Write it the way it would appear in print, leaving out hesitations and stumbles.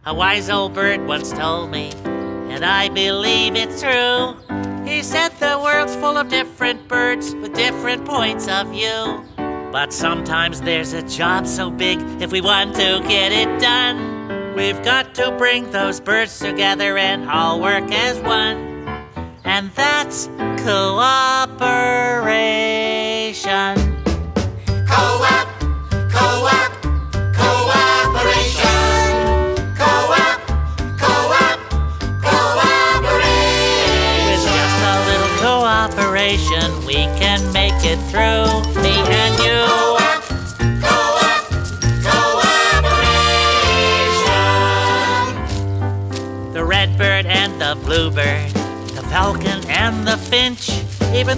A wise old bird once told me, and I believe it's true. He said the world's full of different birds with different points of view. But sometimes there's a job so big, if we want to get it done, we've got to bring those birds together and all work as one. And that's cooperation. Co-op, co-op, cooperation. Co-op, co-op, cooperation. With just a little cooperation, we can make it through, me and you. Co-op, co-op, cooperation. The redbird and the bluebird, the falcon and the finch,